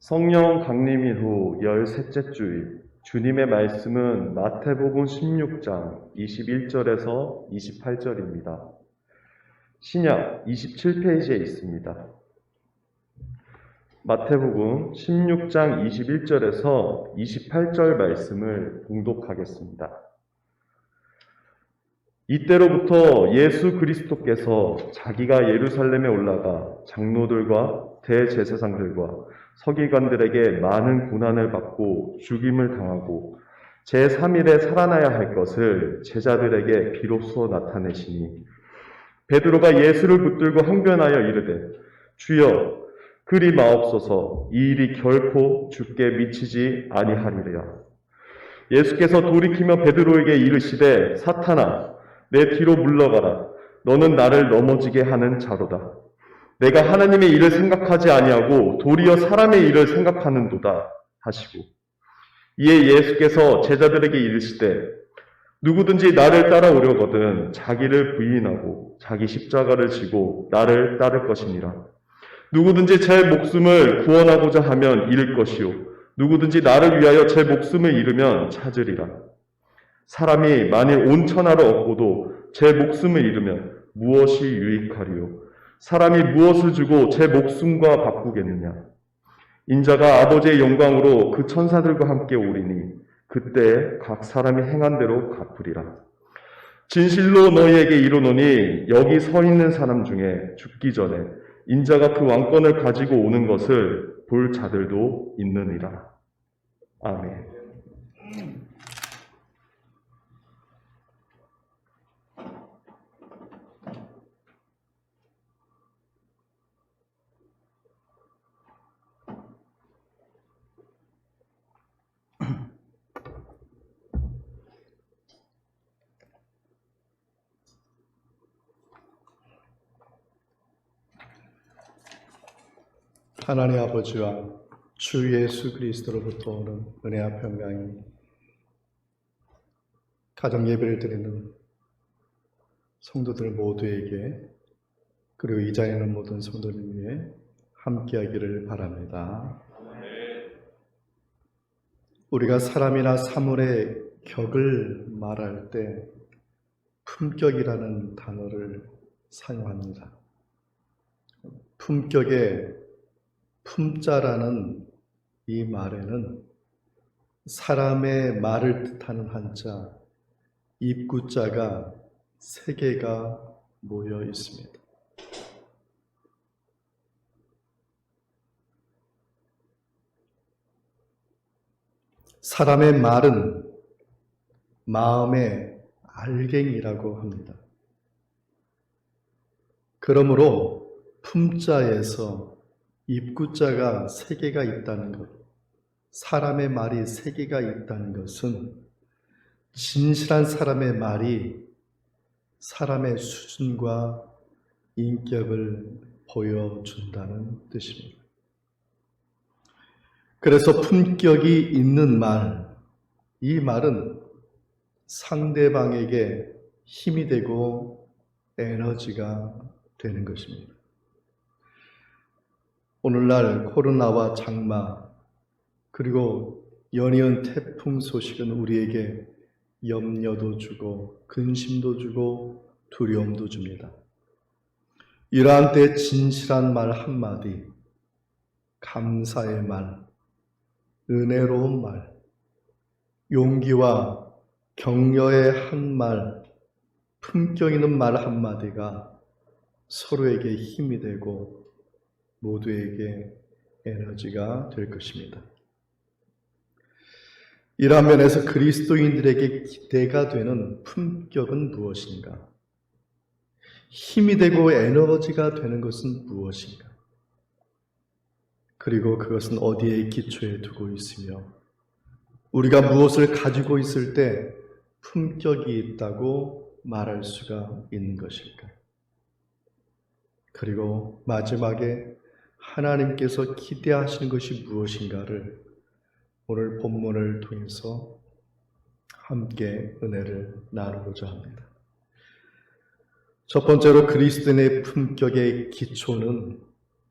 성령 강림일 후 13째 주일, 주님의 말씀은 마태복음 16장 21절에서 28절입니다. 신약 27페이지에 있습니다. 마태복음 16장 21절에서 28절 말씀을 봉독하겠습니다. 이때로부터 예수 그리스도께서 자기가 예루살렘에 올라가 장로들과 대제사장들과 서기관들에게 많은 고난을 받고 죽임을 당하고 제3일에 살아나야 할 것을 제자들에게 비로소 나타내시니 베드로가 예수를 붙들고 항변하여 이르되 주여 그리 마옵소서 이 일이 결코 주께 미치지 아니하리라. 예수께서 돌이키며 베드로에게 이르시되 사탄아 내 뒤로 물러가라. 너는 나를 넘어지게 하는 자로다. 내가 하나님의 일을 생각하지 아니하고 도리어 사람의 일을 생각하는도다 하시고 이에 예수께서 제자들에게 이르시되 누구든지 나를 따라오려거든 자기를 부인하고 자기 십자가를 지고 나를 따를 것이니라. 누구든지 제 목숨을 구원하고자 하면 잃을 것이요 누구든지 나를 위하여 제 목숨을 잃으면 찾으리라. 사람이 만일 온 천하를 얻고도 제 목숨을 잃으면 무엇이 유익하리요? 사람이 무엇을 주고 제 목숨과 바꾸겠느냐? 인자가 아버지의 영광으로 그 천사들과 함께 오리니 그때 각 사람이 행한 대로 갚으리라. 진실로 너희에게 이르노니 여기 서 있는 사람 중에 죽기 전에 인자가 그 왕권을 가지고 오는 것을 볼 자들도 있느니라. 아멘. 하나님 아버지와 주 예수 그리스도로부터 오는 은혜와 평강이 가정 예배를 드리는 성도들 모두에게 그리고 이 자리에 있는 모든 성도들 위해 함께하기를 바랍니다. 우리가 사람이나 사물의 격을 말할 때 품격이라는 단어를 사용합니다. 품격의 품자라는 이 말에는 사람의 말을 뜻하는 한자 입구자가 3개가 모여 있습니다. 사람의 말은 마음의 알갱이라고 합니다. 그러므로 품자에서 입구자가 3개가 있다는 것, 사람의 말이 3개가 있다는 것은 진실한 사람의 말이 사람의 수준과 인격을 보여준다는 뜻입니다. 그래서 품격이 있는 말, 이 말은 상대방에게 힘이 되고 에너지가 되는 것입니다. 오늘날 코로나와 장마 그리고 연이은 태풍 소식은 우리에게 염려도 주고 근심도 주고 두려움도 줍니다. 이러한 때 진실한 말 한마디, 감사의 말, 은혜로운 말, 용기와 격려의 한 말, 품격 있는 말 한마디가 서로에게 힘이 되고 모두에게 에너지가 될 것입니다. 이러한 면에서 그리스도인들에게 기대가 되는 품격은 무엇인가? 힘이 되고 에너지가 되는 것은 무엇인가? 그리고 그것은 어디에 기초해 두고 있으며 우리가 무엇을 가지고 있을 때 품격이 있다고 말할 수가 있는 것일까? 그리고 마지막에 하나님께서 기대하시는 것이 무엇인가를 오늘 본문을 통해서 함께 은혜를 나누고자 합니다. 첫 번째로 그리스도인의 품격의 기초는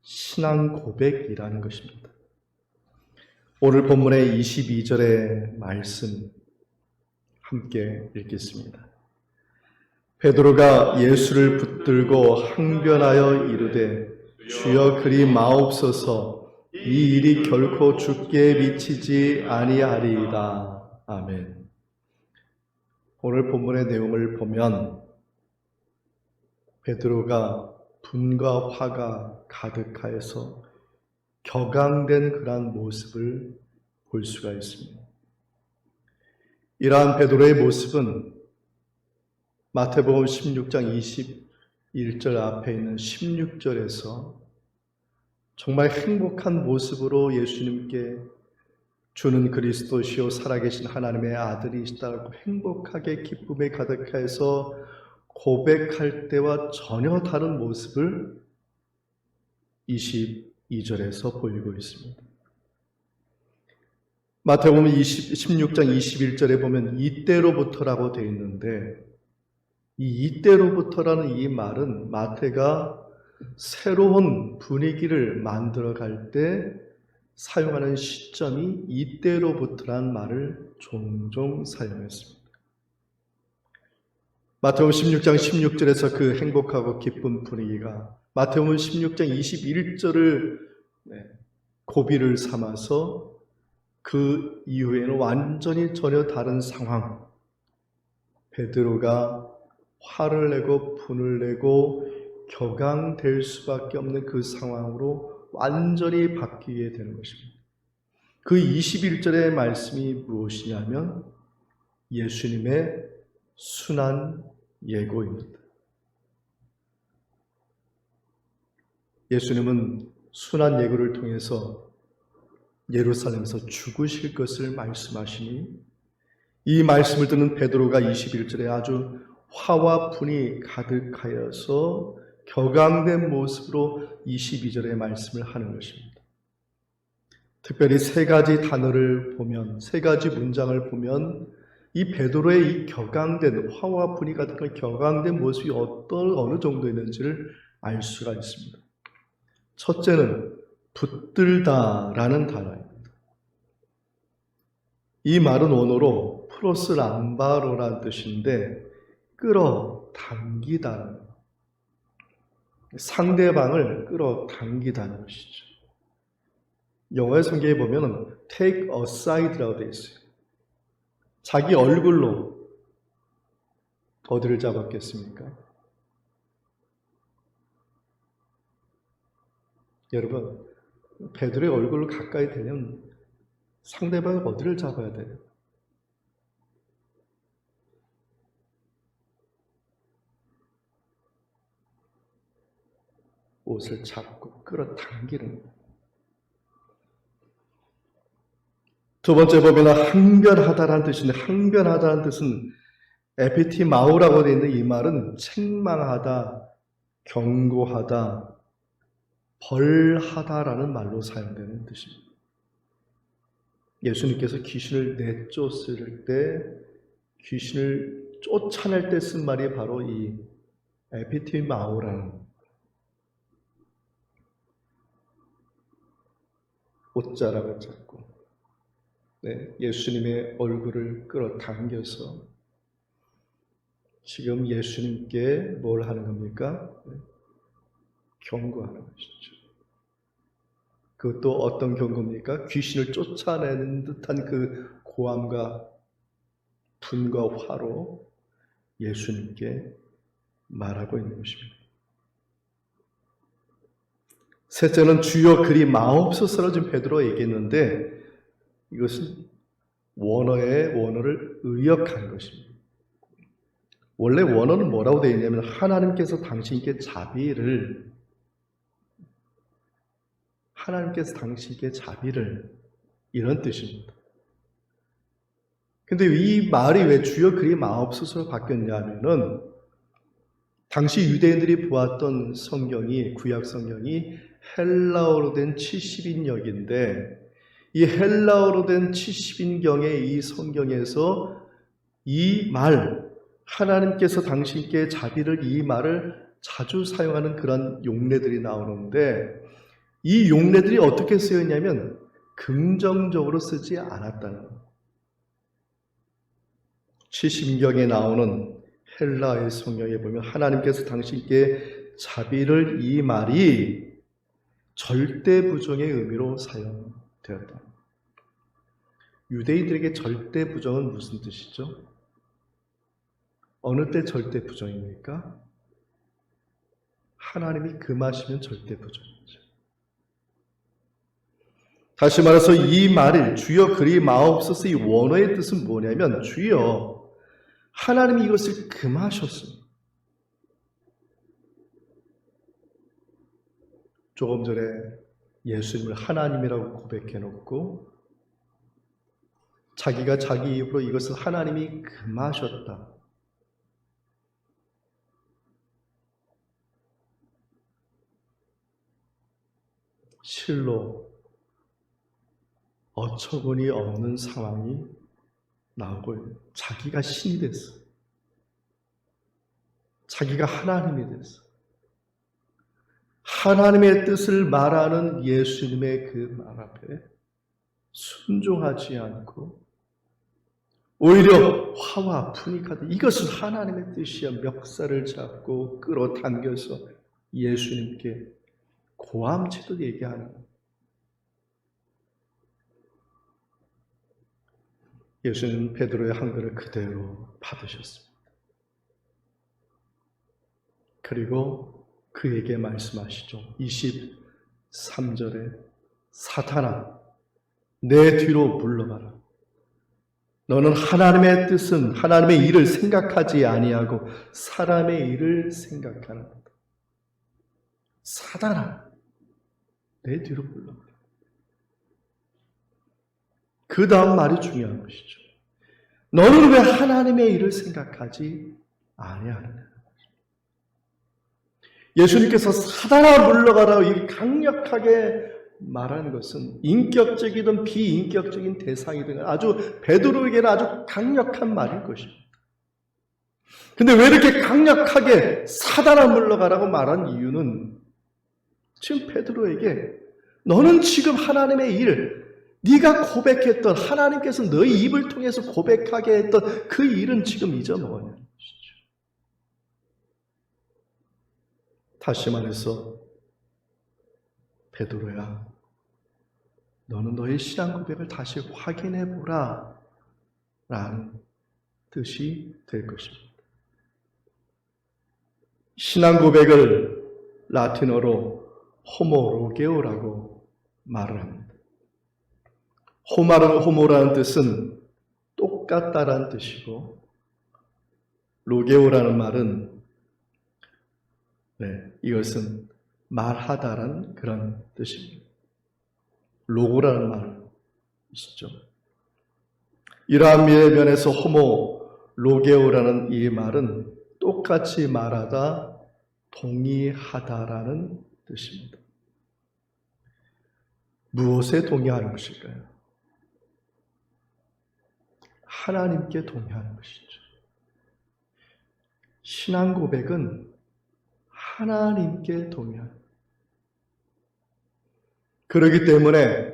신앙 고백이라는 것입니다. 오늘 본문의 22절의 말씀 함께 읽겠습니다. 베드로가 예수를 붙들고 항변하여 이르되 주여 그리 마옵소서 이 일이 결코 주께 미치지 아니하리이다. 아멘. 오늘 본문의 내용을 보면 베드로가 분과 화가 가득하여서 격앙된 그러한 모습을 볼 수가 있습니다. 이러한 베드로의 모습은 마태복음 16장 21절 앞에 있는 16절에서 정말 행복한 모습으로 예수님께 주는 그리스도시요 살아계신 하나님의 아들이시다고 행복하게 기쁨에 가득해서 고백할 때와 전혀 다른 모습을 22절에서 보이고 있습니다. 마태복음 16장 21절에 보면 이때로부터라고 되어 있는데 이 이때로부터라는 이 말은 마태가 새로운 분위기를 만들어갈 때 사용하는 시점이 이때로부터라는 말을 종종 사용했습니다. 마태복음 16장 16절에서 그 행복하고 기쁜 분위기가 마태복음 16장 21절을 고비를 삼아서 그 이후에는 완전히 전혀 다른 상황, 베드로가 화를 내고 분을 내고 격앙될 수밖에 없는 그 상황으로 완전히 바뀌게 되는 것입니다. 그 21절의 말씀이 무엇이냐면 예수님의 순환 예고입니다. 예수님은 순환 예고를 통해서 예루살렘에서 죽으실 것을 말씀하시니 이 말씀을 듣는 베드로가 21절에 아주 화와 분이 가득하여서 격앙된 모습으로 22절의 말씀을 하는 것입니다. 특별히 세 가지 단어를 보면, 세 가지 문장을 보면 이 베드로의 이 격앙된 화와 분이 가득한 격앙된 모습이 어느 정도였는지를 알 수가 있습니다. 첫째는 붙들다라는 단어입니다. 이 말은 원어로 프로스람바로라는 뜻인데 끌어당기다는, 상대방을 끌어당기다는 것이죠. 영어의 성경에 보면 take aside라고 되어 있어요. 자기 얼굴로 어디를 잡았겠습니까? 여러분, 베드로의 얼굴로 가까이 되면 상대방이 어디를 잡아야 돼요? 옷을 잡고 끌어당기는 거예요. 두 번째 보면 항변하다라는 뜻인데, 항변하다라는 뜻은 에피티마우라고 되어 있는 이 말은 책망하다, 경고하다, 벌하다라는 말로 사용되는 뜻입니다. 예수님께서 귀신을 내쫓을 때, 귀신을 쫓아낼 때 쓴 말이 바로 이 에피티마우라는 옷자락을 잡고 예수님의 얼굴을 끌어당겨서 지금 예수님께 뭘 하는 겁니까? 경고하는 것이죠. 그것도 어떤 경고입니까? 귀신을 쫓아내는 듯한 그 고함과 분과 화로 예수님께 말하고 있는 것입니다. 셋째는 주여 그리 마옵소서라고 지금 베드로가 얘기했는데 이것은 원어를 의역한 것입니다. 원래 원어는 뭐라고 되어 있냐면 하나님께서 당신께 자비를 이런 뜻입니다. 근데 이 말이 왜 주여 그리 마옵소서로 바뀌었냐면은 당시 유대인들이 보았던 성경이, 구약 성경이 헬라어로 된 70인역인데 이 헬라어로 된 70인경의 이 성경에서 이 말, 하나님께서 당신께 자비를, 이 말을 자주 사용하는 그런 용례들이 나오는데 이 용례들이 어떻게 쓰였냐면 긍정적으로 쓰지 않았다는 것. 시심경에 나오는 헬라의 성경에 보면 하나님께서 당신께 자비를, 이 말이 절대 부정의 의미로 사용되었다. 유대인들에게 절대 부정은 무슨 뜻이죠? 어느 때 절대 부정입니까? 하나님이 금하시면 절대 부정이죠. 다시 말해서 이 말을 주여 그리 마옵소서, 이 원어의 뜻은 뭐냐면 주여 하나님이 이것을 금하셨습니다. 조금 전에 예수님을 하나님이라고 고백해놓고 자기가 자기 입으로 이것을 하나님이 금하셨다. 실로 어처구니 없는 상황이 나오고 자기가 신이 됐어. 자기가 하나님이 됐어. 하나님의 뜻을 말하는 예수님의 그 말 앞에 순종하지 않고 오히려 화와 아픔이 가득, 이것은 하나님의 뜻이야 멱살을 잡고 끌어당겨서 예수님께 고함치듯 얘기하는 거예요. 예수님은 베드로의 한글을 그대로 받으셨습니다. 그리고 그에게 말씀하시죠. 23절에 사탄아 내 뒤로 물러가라. 너는 하나님의 뜻은 하나님의 일을 생각하지 아니하고 사람의 일을 생각하는 거다. 사탄아 내 뒤로 물러가라. 그 다음 말이 중요한 것이죠. 너는 왜 하나님의 일을 생각하지 아니하느냐. 예수님께서 사단아 물러가라 이 강력하게 말하는 것은 인격적이든 비인격적인 대상이든 아주 베드로에게는 아주 강력한 말일 것입니다. 근데 왜 이렇게 강력하게 사단아 물러가라고 말한 이유는 지금 베드로에게 너는 지금 하나님의 일, 네가 고백했던 하나님께서 너희 입을 통해서 고백하게 했던 그 일은 지금 잊어먹었냐는 것이죠. 다시 말해서 베드로야, 너는 너의 신앙 고백을 다시 확인해보라 라는 뜻이 될 것입니다. 신앙 고백을 라틴어로 호모로게오라고 말을 합니다. 호모라는 뜻은 똑같다라는 뜻이고 로게오라는 말은 이것은 말하다라는 그런 뜻입니다. 로고라는 말이시죠. 이러한 면에서 호모 로게오라는 이 말은 똑같이 말하다, 동의하다라는 뜻입니다. 무엇에 동의하는 것일까요? 하나님께 동의하는 것이죠. 신앙 고백은 하나님께 동의하는 것입니다. 그렇기 때문에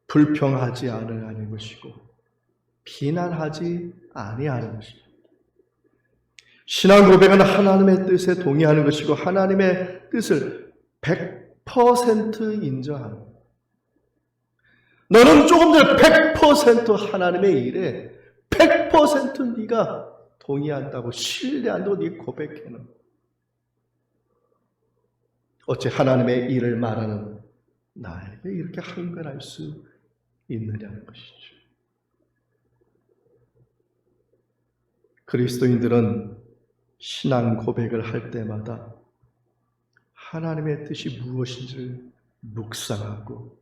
불평하지 않으려는 것이고 비난하지 아니하는 것입니다. 신앙 고백은 하나님의 뜻에 동의하는 것이고 하나님의 뜻을 100% 인정하는 것입니다. 너는 조금 전에 100% 하나님의 일에 100% 네가 동의한다고 신뢰한다고 네가 고백해는 거야. 어찌 하나님의 일을 말하는 나에게 이렇게 항변할 수 있느냐는 것이죠. 그리스도인들은 신앙 고백을 할 때마다 하나님의 뜻이 무엇인지를 묵상하고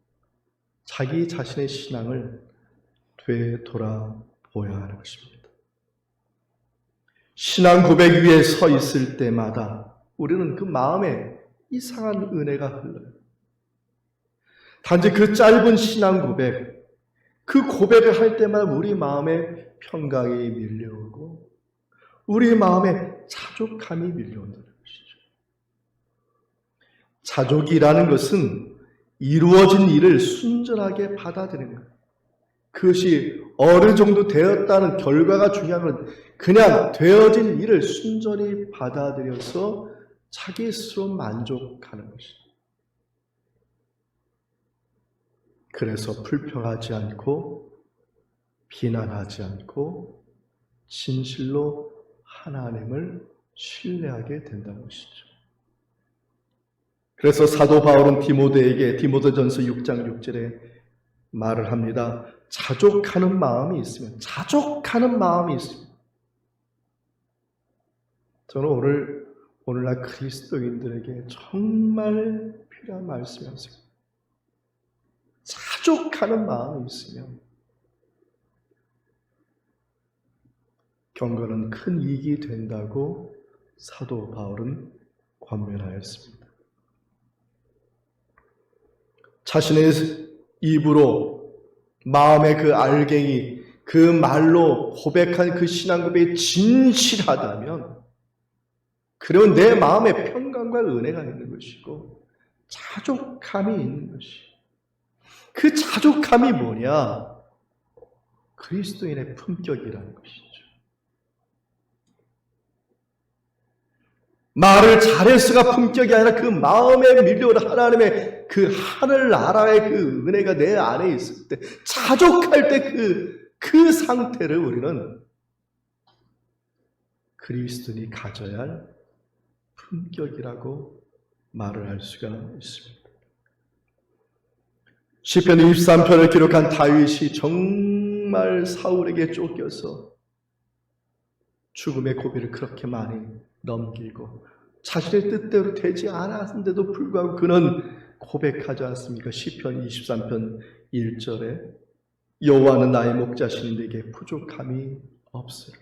자기 자신의 신앙을 되돌아보아야 하는 것입니다. 신앙 고백 위에 서 있을 때마다 우리는 그 마음에 이상한 은혜가 흘러요. 단지 그 짧은 신앙 고백, 그 고백을 할 때마다 우리 마음에 평강이 밀려오고 우리 마음에 자족함이 밀려온다는 것이죠. 자족이라는 것은 이루어진 일을 순전하게 받아들이는 거예요. 그것이 어느 정도 되었다는 결과가 중요한 건 그냥 되어진 일을 순전히 받아들여서 자기 스스로 만족하는 것이죠. 그래서 불평하지 않고 비난하지 않고 진실로 하나님을 신뢰하게 된다는 것이죠. 그래서 사도 바울은 디모데에게 디모데전서 6장 6절에 말을 합니다. 자족하는 마음이 있으면 저는 오늘날 그리스도인들에게 정말 필요한 말씀이었어요. 자족하는 마음이 있으면 경건은 큰 이익이 된다고 사도 바울은 권면하였습니다. 자신의 입으로 마음의 그 알갱이, 그 말로 고백한 그 신앙 고백이 진실하다면 그러면 내 마음에 평강과 은혜가 있는 것이고 자족함이 있는 것이. 그 자족함이 뭐냐? 그리스도인의 품격이라는 것이죠. 말을 잘해서가 품격이 아니라 그 마음에 밀려오는 하나님의 그 하늘나라의 그 은혜가 내 안에 있을 때, 자족할 때 그 상태를 우리는 그리스도인이 가져야 할 품격이라고 말을 할 수가 있습니다. 시편 23편을 기록한 다윗이 정말 사울에게 쫓겨서 죽음의 고비를 그렇게 많이 넘기고 자신의 뜻대로 되지 않았는데도 불구하고 그는 고백하지 않습니까? 시편 23편 1절에 여호와는 나의 목자시니 내게 부족함이 없으라.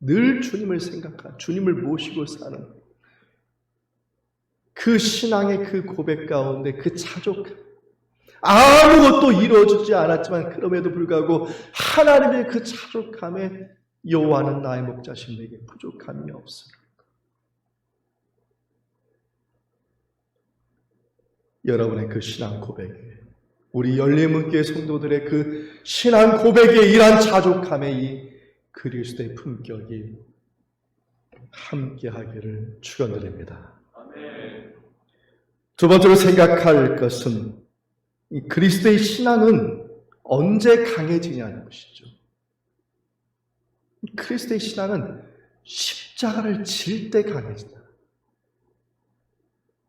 늘 주님을 생각하는, 주님을 모시고 사는 그 신앙의 그 고백 가운데 그 자족함, 아무것도 이루어지지 않았지만 그럼에도 불구하고 하나님의 그 자족함에 여호와는 나의 목자신 내게 부족함이 없으라. 여러분의 그 신앙 고백에, 우리 열린문교회 성도들의 그 신앙 고백에 이러한 자족함에 이 그리스도의 품격이 함께하기를 축원드립니다. 두 번째로 생각할 것은 그리스도의 신앙은 언제 강해지냐는 것이죠. 그리스도의 신앙은 십자가를 질 때 강해진다.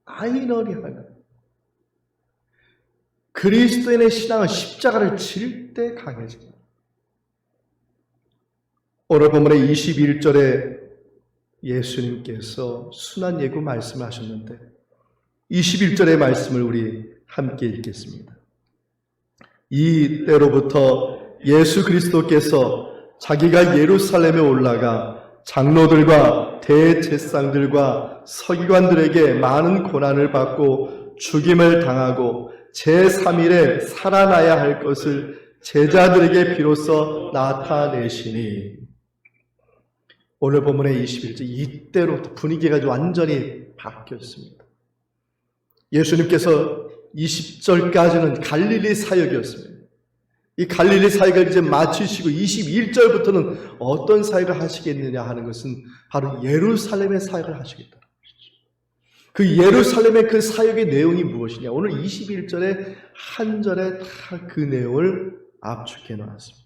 아이러니하다. 그리스도인의 신앙은 십자가를 질 때 강해진다. 오늘 본문의 21절에 예수님께서 순환 예고 말씀을 하셨는데 21절의 말씀을 우리 함께 읽겠습니다. 이때로부터 예수 그리스도께서 자기가 예루살렘에 올라가 장로들과 대제사장들과 서기관들에게 많은 고난을 받고 죽임을 당하고 제3일에 살아나야 할 것을 제자들에게 비로소 나타내시니. 오늘 본문의 21절, 이때로부터 분위기가 완전히 바뀌었습니다. 예수님께서 20절까지는 갈릴리 사역이었습니다. 이 갈릴리 사역을 이제 마치시고 21절부터는 어떤 사역을 하시겠느냐 하는 것은 바로 예루살렘의 사역을 하시겠다. 그 예루살렘의 그 사역의 내용이 무엇이냐? 오늘 21절에 한 절에 다 그 내용을 압축해 놨습니다.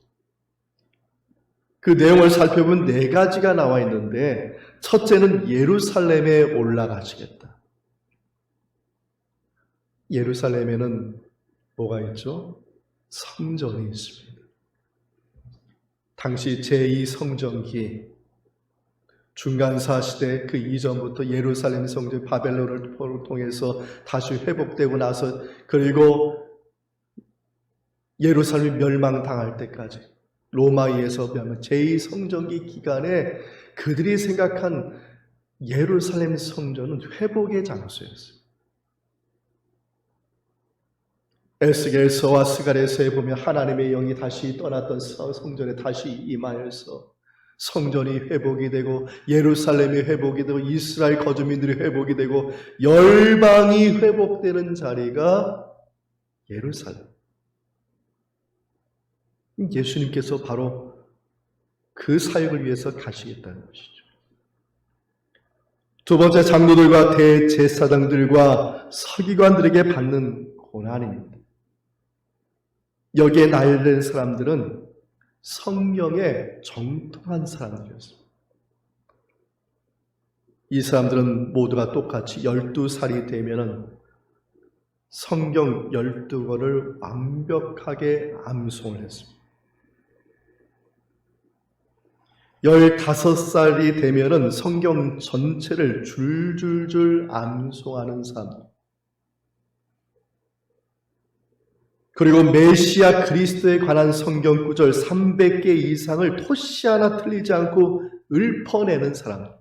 그 내용을 살펴보면 네 가지가 나와 있는데 첫째는 예루살렘에 올라가시겠다. 예루살렘에는 뭐가 있죠? 성전이 있습니다. 당시 제2성전기 중간사 시대 그 이전부터 예루살렘 성전 바벨론을 통해서 다시 회복되고 나서 그리고 예루살렘이 멸망당할 때까지 로마에 의해서 제2성전기 기간에 그들이 생각한 예루살렘 성전은 회복의 장소였어요. 에스겔서와 스가랴서에 보면 하나님의 영이 다시 떠났던 성전에 다시 임하여서 성전이 회복이 되고 예루살렘이 회복이 되고 이스라엘 거주민들이 회복이 되고 열방이 회복되는 자리가 예루살렘. 예수님께서 바로 그 사역을 위해서 가시겠다는 것이죠. 두 번째, 장로들과 대제사장들과 서기관들에게 받는 고난입니다. 여기에 나열된 사람들은 성경에 정통한 사람들이었습니다. 이 사람들은 모두가 똑같이 12살이 되면은 성경 12권을 완벽하게 암송을 했습니다. 15살이 되면은 성경 전체를 줄줄줄 암송하는 사람들. 그리고 메시아 그리스도에 관한 성경 구절 300개 이상을 토시 하나 틀리지 않고 읊어내는 사람.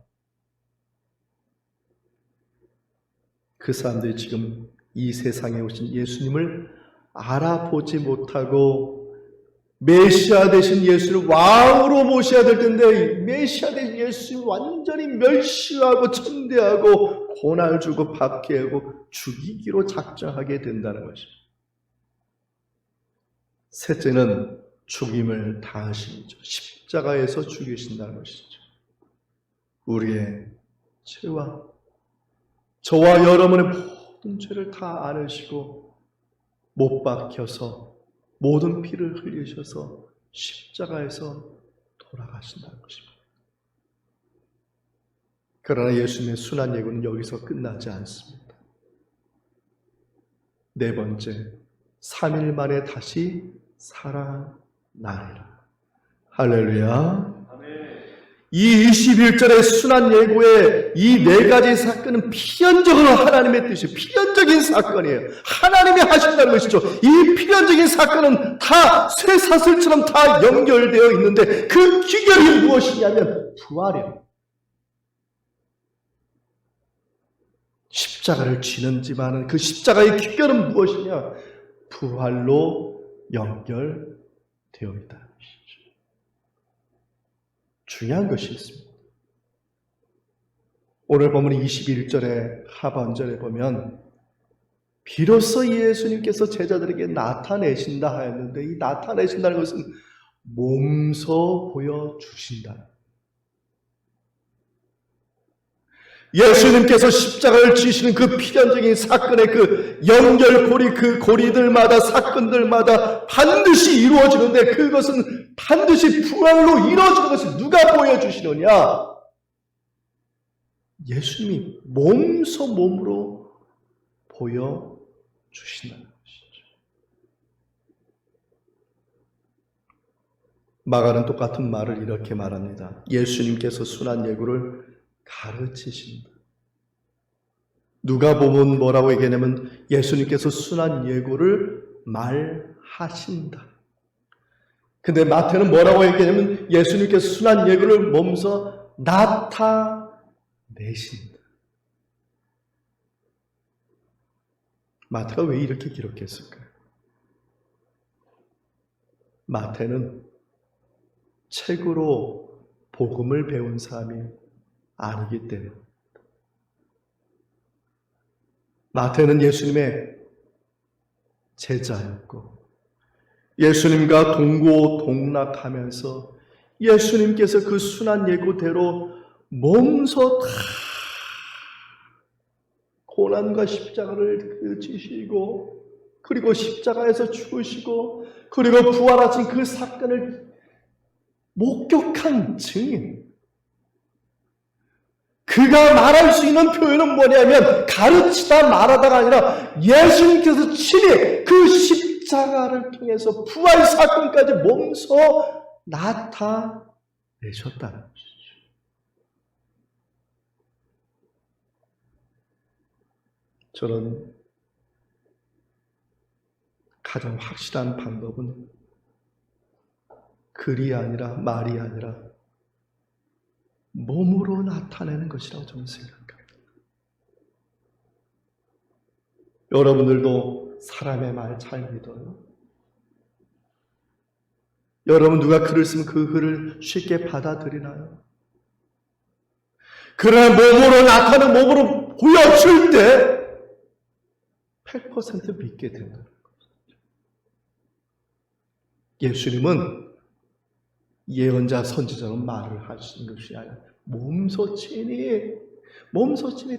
그 사람들이 지금 이 세상에 오신 예수님을 알아보지 못하고 메시아 되신 예수를 왕으로 모셔야 될 텐데 메시아 되신 예수를 완전히 멸시하고 천대하고 고난을 주고 박해하고 죽이기로 작정하게 된다는 것입니다. 셋째는 죽임을 당하시죠. 십자가에서 죽이신다는 것이죠. 우리의 죄와 저와 여러분의 모든 죄를 다 안으시고 못 박혀서 모든 피를 흘리셔서 십자가에서 돌아가신다는 것입니다. 그러나 예수님의 순환 예고는 여기서 끝나지 않습니다. 네 번째, 3일 만에 다시 살아나리라. 할렐루야. 이 21절의 순환 예고의 이 네 가지 사건은 필연적으로 하나님의 뜻이에요. 필연적인 사건이에요. 하나님이 하신다는 것이죠. 이 필연적인 사건은 다 쇠사슬처럼 다 연결되어 있는데 그 귀결이 무엇이냐면 부활이에요. 십자가를 지는지만은 그 십자가의 귀결은 무엇이냐? 부활로 연결되어 있다는 것이죠. 중요한 것이 있습니다. 오늘 본문 21절의 하반절에 보면 비로소 예수님께서 제자들에게 나타내신다 하였는데 이 나타내신다는 것은 몸소 보여주신다. 예수님께서 십자가를 지시는 그 필연적인 사건의 그 연결고리, 그 고리들마다 사건들마다 반드시 이루어지는데 그것은 반드시 부활로 이루어지는 것을 누가 보여주시느냐? 예수님이 몸소 몸으로 보여주신다는 것이죠. 마가는 똑같은 말을 이렇게 말합니다. 예수님께서 순환 예고를 가르치신다. 누가복음은 뭐라고 얘기하냐면 예수님께서 순환 예고를 말하신다. 근데 마태는 뭐라고 얘기하냐면 예수님께서 순환 예고를 몸소 나타내신다. 마태가 왜 이렇게 기록했을까요? 마태는 책으로 복음을 배운 사람이 아니기 때문에 마태는 예수님의 제자였고 예수님과 동고동락하면서 예수님께서 그 순환 예고대로 몸소 다 고난과 십자가를 지시고 그리고 십자가에서 죽으시고 그리고 부활하신 그 사건을 목격한 증인. 그가 말할 수 있는 표현은 뭐냐면 가르치다 말하다가 아니라 예수님께서 친히 그 십자가를 통해서 부활 사건까지 몸소 나타내셨다는 것이죠. 저는 가장 확실한 방법은 글이 아니라 말이 아니라 몸으로 나타내는 것이라고 저는 생각합니다. 여러분들도 사람의 말 잘 믿어요? 여러분 누가 글을 쓰면 그 글을 쉽게 받아들이나요? 그러나 몸으로 나타나는 몸으로 보여줄 때 100% 믿게 된다는 거예요. 예수님은 예언자 선지자로 말을 하시는 것이 아니라 몸소친이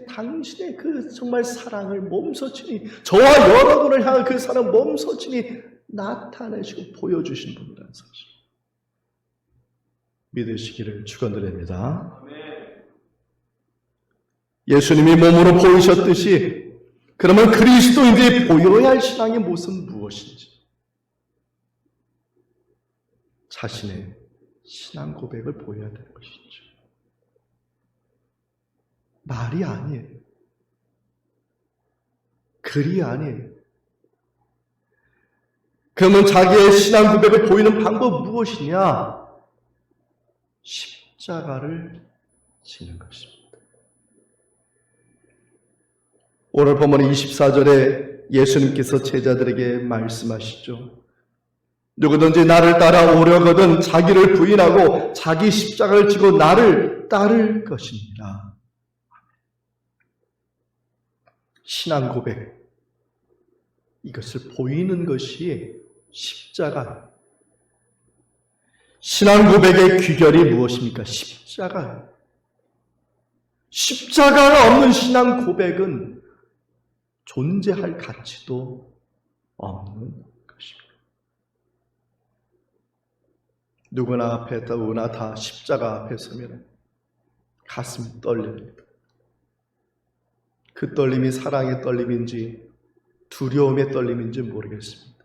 당신의 그 정말 사랑을 몸소친이 저와 여러분을 향한 그 사랑 몸소친이 나타내시고 보여주신 분이라는 사실 믿으시기를 축원드립니다. 예수님이 몸으로 보이셨듯이 그러면 그리스도인들이 보여야 할 신앙의 모습은 무엇인지 자신의 신앙 고백을 보여야 되는 것이죠. 말이 아니에요. 글이 아니에요. 그러면 자기의 신앙 고백을 보이는 방법 무엇이냐? 십자가를 지는 것입니다. 오늘 본문 24절에 예수님께서 제자들에게 말씀하시죠. 누구든지 나를 따라오려거든 자기를 부인하고 자기 십자가를 지고 나를 따를 것입니다. 신앙 고백, 이것을 보이는 것이 십자가. 신앙 고백의 귀결이 무엇입니까? 십자가. 십자가가 없는 신앙 고백은 존재할 가치도 없는 것입니다. 누구나 다 십자가 앞에 서면 가슴이 떨립니다. 그 떨림이 사랑의 떨림인지 두려움의 떨림인지 모르겠습니다.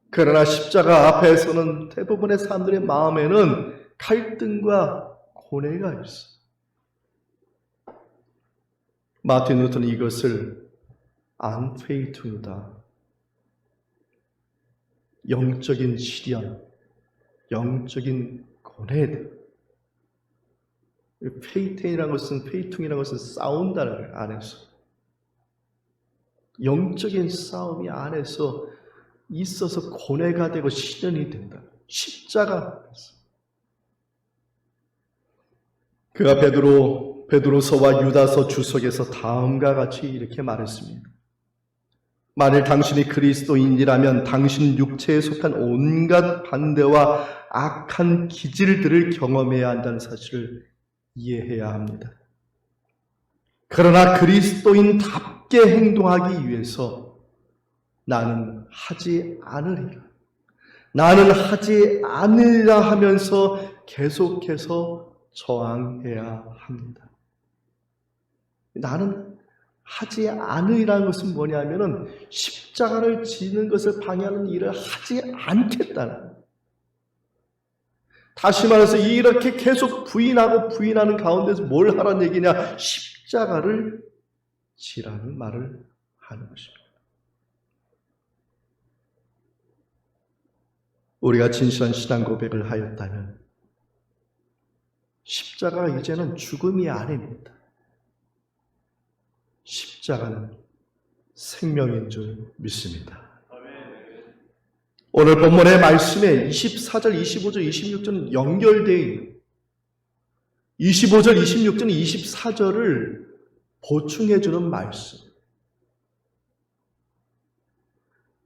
그러나 십자가 앞에서는 대부분의 사람들의 마음에는 갈등과 고뇌가 있어요. 마틴 루터는 이것을 안페이투다, 영적인 시련, 영적인 고뇌. 페이팅이라는 것은 싸운다는 걸 안에서, 영적인 싸움이 안에서 있어서 고뇌가 되고 시련이 된다. 십자가. 그가 베드로서와 유다서 주석에서 다음과 같이 이렇게 말했습니다. 만일 당신이 그리스도인이라면 당신 육체에 속한 온갖 반대와 악한 기질들을 경험해야 한다는 사실을 이해해야 합니다. 그러나 그리스도인답게 행동하기 위해서 나는 하지 않으리라 하면서 계속해서 저항해야 합니다. 나는 하지 않으리라는 것은 뭐냐면은 십자가를 지는 것을 방해하는 일을 하지 않겠다는 거예요. 다시 말해서 이렇게 계속 부인하는 가운데서 뭘 하라는 얘기냐? 십자가를 지라는 말을 하는 것입니다. 우리가 진실한 신앙 고백을 하였다면 십자가가 이제는 죽음이 아닙니다. 십자가는 생명인 줄 믿습니다. 오늘 본문의 말씀에 24절, 25절, 26절은 연결되어 있는 25절, 26절, 24절을 보충해주는 말씀.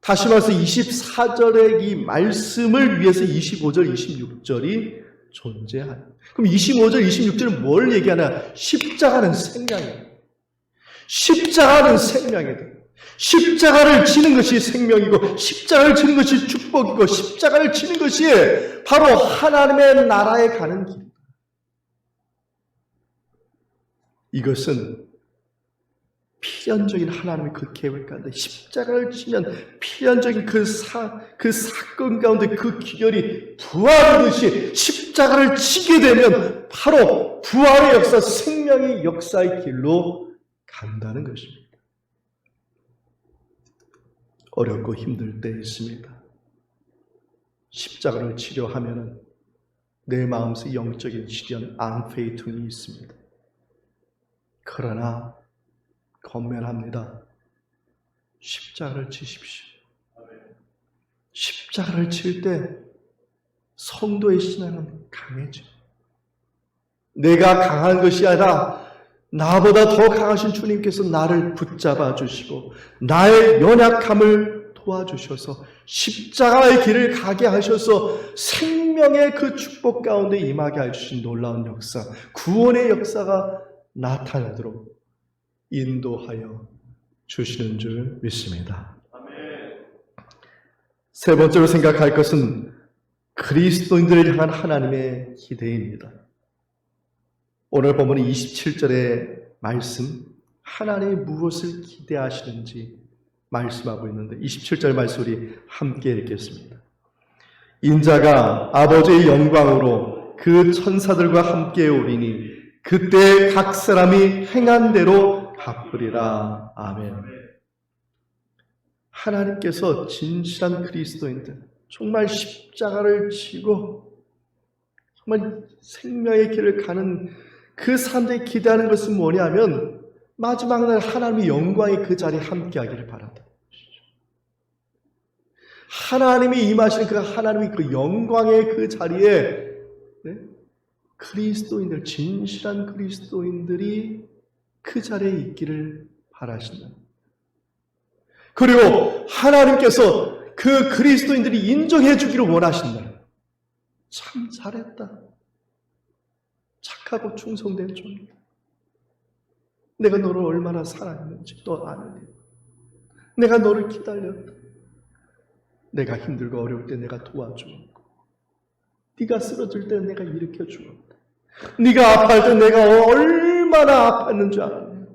다시 말해서 24절의 이 말씀을 위해서 25절, 26절이 존재하는. 그럼 25절, 26절은 뭘 얘기하냐? 십자가는 생명이에요. 십자가는 생명이다. 십자가를 지는 것이 생명이고 십자가를 지는 것이 축복이고 십자가를 지는 것이 바로 하나님의 나라에 가는 길. 이것은 필연적인 하나님의 그 계획 가운데 십자가를 지면 필연적인 그 사건 가운데 그 기결이 부활하듯이 십자가를 지게 되면 바로 부활의 역사, 생명의 역사의 길로 간다는 것입니다. 어렵고 힘들 때 있습니다. 십자가를 치료하면 내 마음속에 영적인 시련, 안페이퉁이 있습니다. 그러나 권면합니다. 십자가를 지십시오. 십자가를 칠 때 성도의 신앙은 강해져. 내가 강한 것이 아니라 나보다 더 강하신 주님께서 나를 붙잡아 주시고 나의 연약함을 도와주셔서 십자가의 길을 가게 하셔서 생명의 그 축복 가운데 임하게 해주신 놀라운 역사, 구원의 역사가 나타나도록 인도하여 주시는 줄 믿습니다. 세 번째로 생각할 것은 그리스도인들을 향한 하나님의 기대입니다. 오늘 본문 27절의 말씀, 하나님이 무엇을 기대하시는지 말씀하고 있는데 27절 말씀 우리 함께 읽겠습니다. 인자가 아버지의 영광으로 그 천사들과 함께 오리니 그때 각 사람이 행한 대로 갚으리라. 아멘. 하나님께서 진실한 그리스도인들, 정말 십자가를 지고 정말 생명의 길을 가는 그 사람들이 기대하는 것은 뭐냐면 마지막 날 하나님의 영광이 그 자리에 함께하기를 바란다. 하나님이 임하시는 그 하나님의 그 영광의 그 자리에 그리스도인들, 진실한 그리스도인들이 그 자리에 있기를 바라신다. 그리고 하나님께서 그 그리스도인들이 인정해 주기를 원하신다. 참 잘했다. 착하고 충성된 종. 내가 너를 얼마나 사랑했는지 너 아느니. 내가 너를 기다렸다. 내가 힘들고 어려울 때 내가 도와주었고, 네가 쓰러질 때 내가 일으켜 주었다. 네가 아파할 때 내가 얼마나 아팠는지 알았네.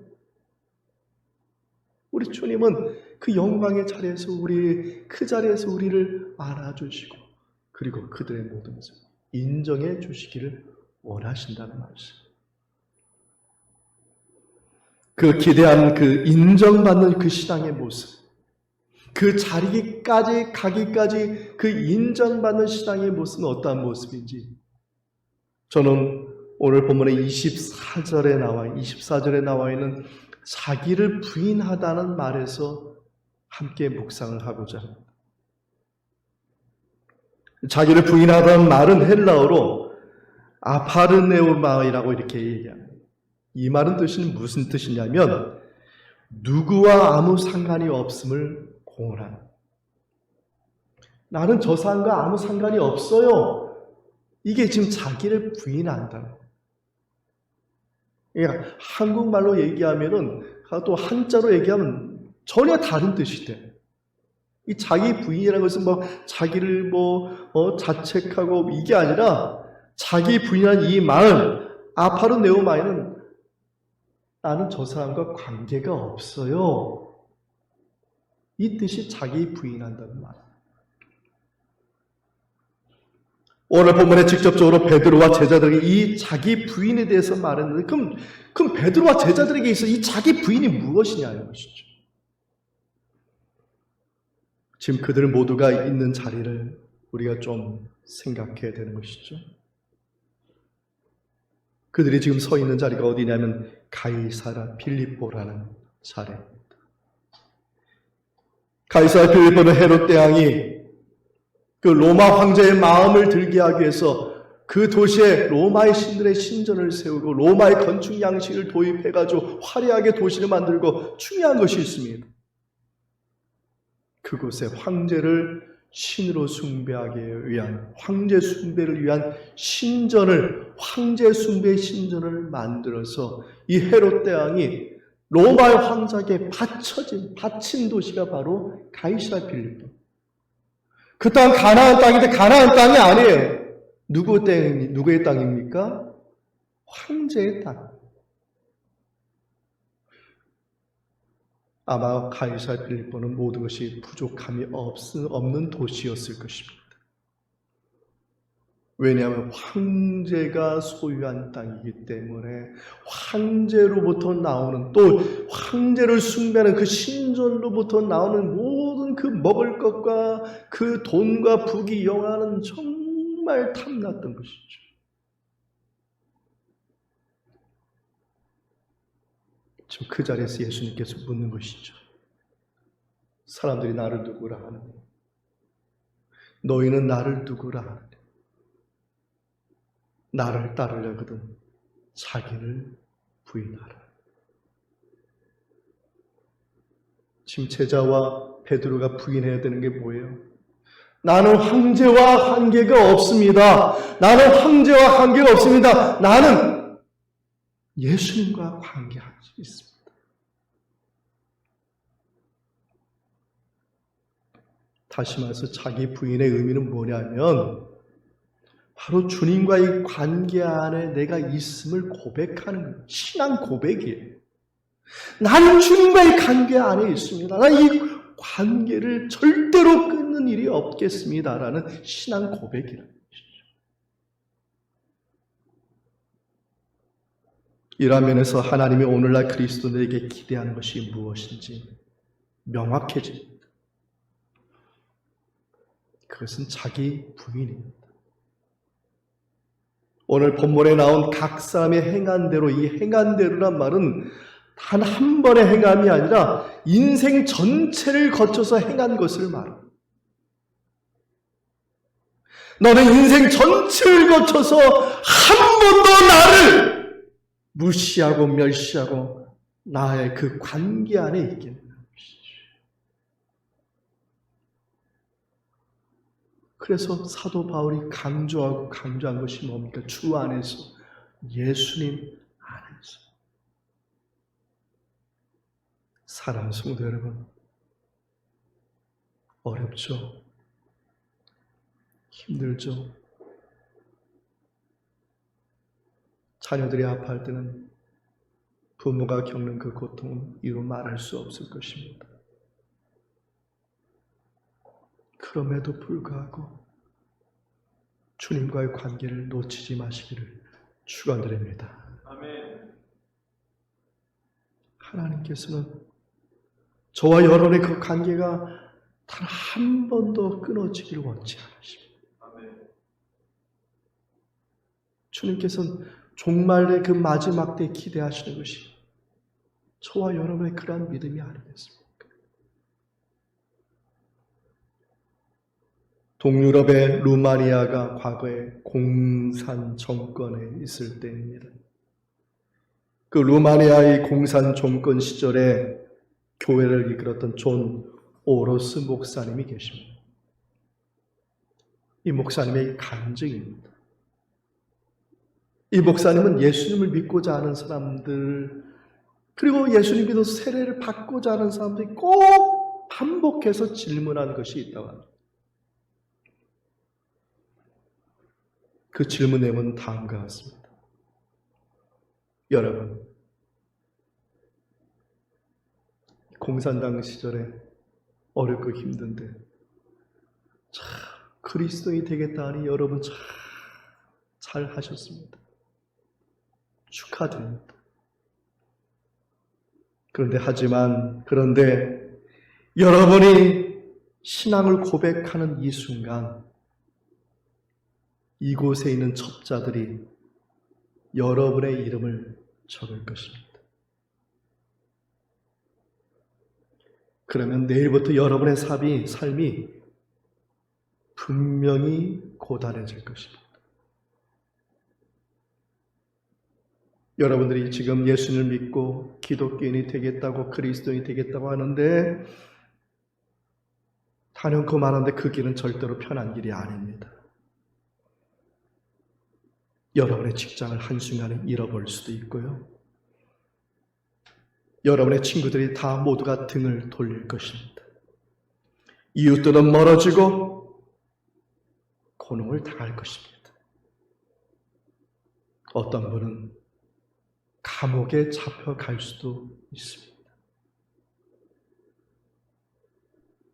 우리 주님은 그 영광의 자리에서 그 자리에서 우리를 알아주시고 그리고 그들의 모든 것을 인정해 주시기를 원하신다는 말씀. 그 기대한 그 인정받는 그 신앙의 모습, 그 자리까지 가기까지 그 인정받는 신앙의 모습은 어떠한 모습인지 저는 오늘 본문의 24절에 나와 있는 자기를 부인하다는 말에서 함께 묵상을 하고자 합니다. 자기를 부인하다는 말은 헬라어로 아파르네오마이라고 이렇게 얘기합니다. 이 말은 뜻은 무슨 뜻이냐면 누구와 아무 상관이 없음을 공언하는. 나는 저 사람과 아무 상관이 없어요. 이게 지금 자기를 부인한다. 그러니까 한국말로 얘기하면은 또 한자로 얘기하면 전혀 다른 뜻이 돼. 이 자기 부인이라는 것은 자기를 자책하고 이게 아니라 자기 부인한 이 마음, 아파르네오마이는 나는 저 사람과 관계가 없어요. 이 뜻이 자기 부인한다는 말. 오늘 본문에 직접적으로 베드로와 제자들에게 이 자기 부인에 대해서 말했는데 그럼 베드로와 제자들에게 있어 이 자기 부인이 무엇이냐는 것이죠. 지금 그들 모두가 있는 자리를 우리가 좀 생각해야 되는 것이죠. 그들이 지금 서 있는 자리가 어디냐면 가이사랴 필립보라는 자리입니다. 가이사랴 필립보는 헤롯 대왕이 그 로마 황제의 마음을 들게 하기 위해서 그 도시에 로마의 신들의 신전을 세우고 로마의 건축 양식을 도입해가지고 화려하게 도시를 만들고 중요한 것이 있습니다. 그곳에 황제를 신으로 숭배하기 위한 황제 숭배를 위한 황제 숭배의 신전을 만들어서 이 헤롯 대왕이 로마의 황제에게 바친 도시가 바로 가이사랴 필립보. 그 땅 가나안 땅인데 가나안 땅이 아니에요. 누구의 땅입니까? 황제의 땅. 아마 가이사랴 필립보는 모든 것이 부족함이 없는 도시였을 것입니다. 왜냐하면 황제가 소유한 땅이기 때문에 황제로부터 나오는 또 황제를 숭배하는 그 신전로부터 나오는 모든 그 먹을 것과 그 돈과 부귀 영화는 정말 탐났던 것이죠. 지금 그 자리에서 예수님께서 묻는 것이죠. 사람들이 나를 누구라 하느냐? 너희는 나를 누구라 하느냐? 나를 따르려거든 자기를 부인하라. 지금 제자와 베드로가 부인해야 되는 게 뭐예요? 나는 황제와 관계가 없습니다. 나는 황제와 관계가 없습니다. 나는 예수님과 관계할 수 있습니다. 다시 말해서 자기 부인의 의미는 뭐냐면 바로 주님과의 관계 안에 내가 있음을 고백하는 신앙 고백이에요. 나는 주님과의 관계 안에 있습니다. 나는 이 관계를 절대로 끊는 일이 없겠습니다라는 신앙 고백이라는 것이죠. 이러한 면에서 하나님이 오늘날 그리스도인에게 기대하는 것이 무엇인지 명확해집니다. 그것은 자기 부인입니다. 오늘 본문에 나온 각 사람의 행한 대로, 이 행한 대로란 말은 단 한 번의 행함이 아니라 인생 전체를 거쳐서 행한 것을 말합니다. 너는 인생 전체를 거쳐서 한 번도 나를 무시하고 멸시하고 나의 그 관계 안에 있겠느냐. 그래서 사도 바울이 강조한 것이 뭡니까? 주 안에서, 예수님 안에서. 사랑하는 성도 여러분, 어렵죠? 힘들죠? 자녀들이 아파할 때는 부모가 겪는 그 고통은 이루 말할 수 없을 것입니다. 그럼에도 불구하고 주님과의 관계를 놓치지 마시기를 축원드립니다. 아멘. 하나님께서는 저와 여러분의 그 관계가 단 한 번도 끊어지기를 원치 않으십니다. 아멘. 주님께서는 종말의 그 마지막 때 기대하시는 것이 저와 여러분의 그러한 믿음이 아니겠습니까? 동유럽의 루마니아가 과거에 공산 정권에 있을 때입니다. 그 루마니아의 공산 정권 시절에 교회를 이끌었던 존 오로스 목사님이 계십니다. 이 목사님의 간증입니다. 이 목사님은 예수님을 믿고자 하는 사람들, 그리고 예수님 믿어 세례를 받고자 하는 사람들이 꼭 반복해서 질문하는 것이 있다고 합니다. 그 질문 내용은 다음과 같습니다. 여러분, 공산당 시절에 어렵고 힘든데 참 그리스도인이 되겠다 하니 여러분 참 잘 하셨습니다. 축하드립니다. 그런데 여러분이 신앙을 고백하는 이 순간 이곳에 있는 첩자들이 여러분의 이름을 적을 것입니다. 그러면 내일부터 여러분의 삶이 분명히 고단해질 것입니다. 여러분들이 지금 예수님을 믿고 기독교인이 되겠다고, 그리스도인이 되겠다고 하는데 단연코 말하는데 그 길은 절대로 편한 길이 아닙니다. 여러분의 직장을 한순간에 잃어버릴 수도 있고요. 여러분의 친구들이 다 모두가 등을 돌릴 것입니다. 이웃들은 멀어지고 고능을 당할 것입니다. 어떤 분은 감옥에 잡혀갈 수도 있습니다.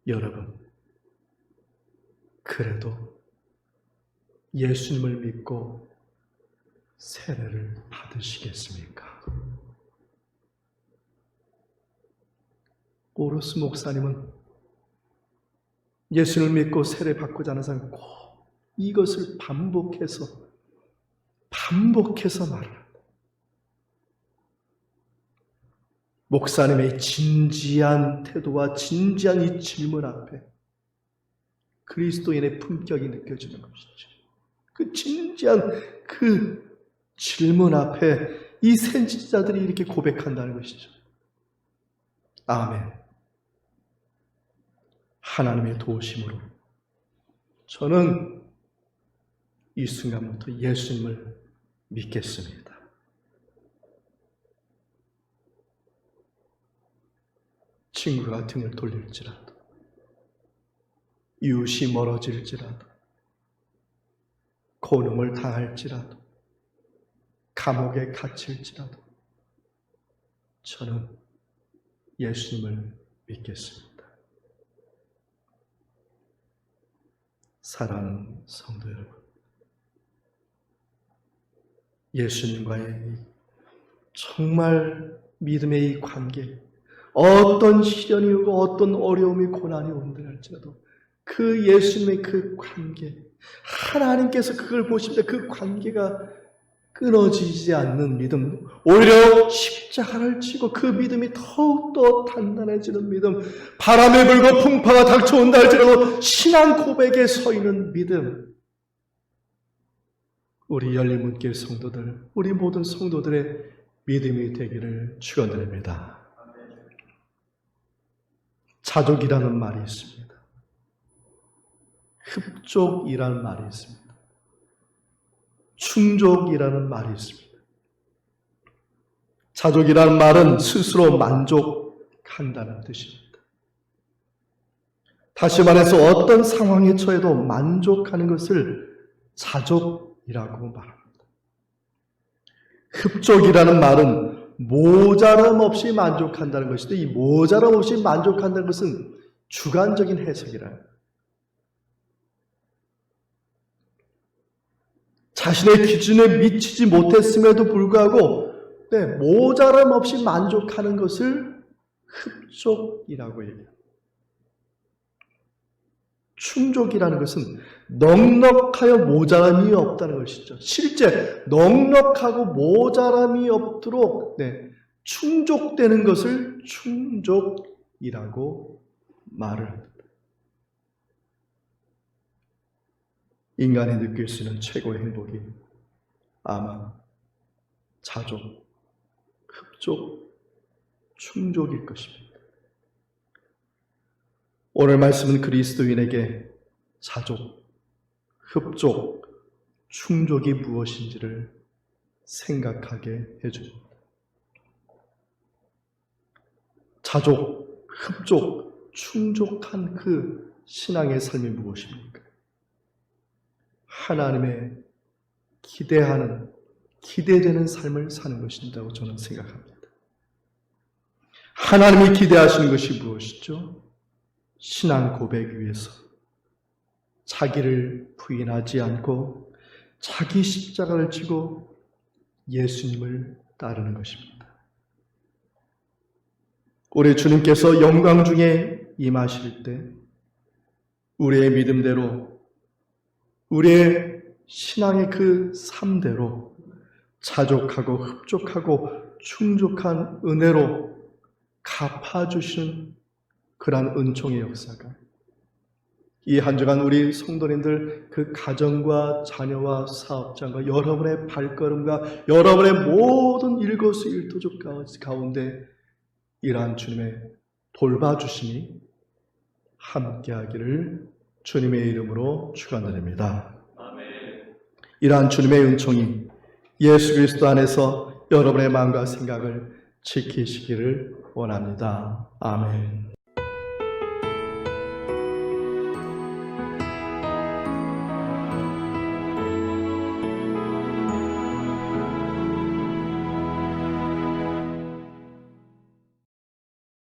여러분, 그래도 예수님을 믿고 세례를 받으시겠습니까? 오로스 목사님은 예수님을 믿고 세례 받고자 하는 사람이 꼭 이것을 반복해서 말합니다. 목사님의 진지한 태도와 진지한 이 질문 앞에 그리스도인의 품격이 느껴지는 것이죠. 그 진지한 그 질문 앞에 이 선지자들이 이렇게 고백한다는 것이죠. 아멘. 하나님의 도우심으로 저는 이 순간부터 예수님을 믿겠습니다. 친구가 등을 돌릴지라도, 이웃이 멀어질지라도, 고놈을 당할지라도, 감옥에 갇힐지라도 저는 예수님을 믿겠습니다. 사랑하는 성도 여러분, 예수님과의 정말 믿음의 이 관계, 어떤 시련이 오고 어떤 어려움이 고난이 온다 할지라도 그 예수님의 그 관계, 하나님께서 그걸 보십니다. 그 관계가 끊어지지 않는 믿음, 오히려 십자가를 지고 그 믿음이 더욱더 단단해지는 믿음, 바람에 불고 풍파가 닥쳐온다 할지라도 신앙 고백에 서 있는 믿음, 우리 열린문길 성도들, 우리 모든 성도들의 믿음이 되기를 축원드립니다. 자족이라는 말이 있습니다. 흡족이라는 말이 있습니다. 충족이라는 말이 있습니다. 자족이라는 말은 스스로 만족한다는 뜻입니다. 다시 말해서 어떤 상황에 처해도 만족하는 것을 자족이라고 말합니다. 흡족이라는 말은 모자람 없이 만족한다는 것인데, 이 모자람 없이 만족한다는 것은 주관적인 해석이라. 자신의 기준에 미치지 못했음에도 불구하고 모자람 없이 만족하는 것을 흡족이라고 얘기해요. 충족이라는 것은 넉넉하여 모자람이 없다는 것이죠. 실제 넉넉하고 모자람이 없도록 충족되는 것을 충족이라고 말을 합니다. 인간이 느낄 수 있는 최고의 행복이 아마 자족, 흡족, 충족일 것입니다. 오늘 말씀은 그리스도인에게 자족, 흡족, 충족이 무엇인지를 생각하게 해줍니다. 자족, 흡족, 충족한 그 신앙의 삶이 무엇입니까? 하나님의 기대하는, 기대되는 삶을 사는 것인다고 저는 생각합니다. 하나님이 기대하시는 것이 무엇이죠? 신앙 고백 위에서 자기를 부인하지 않고 자기 십자가를 지고 예수님을 따르는 것입니다. 우리 주님께서 영광 중에 임하실 때 우리의 믿음대로, 우리의 신앙의 그 삶대로 자족하고 흡족하고 충족한 은혜로 갚아주시는 그러한 은총의 역사가 이 한 주간 우리 성도님들 그 가정과 자녀와 사업장과 여러분의 발걸음과 여러분의 모든 일거수일투족 가운데 이러한 주님의 돌봐주심이 함께하기를 주님의 이름으로 축원드립니다. 이러한 주님의 은총이 예수 그리스도 안에서 여러분의 마음과 생각을 지키시기를 원합니다. 아멘.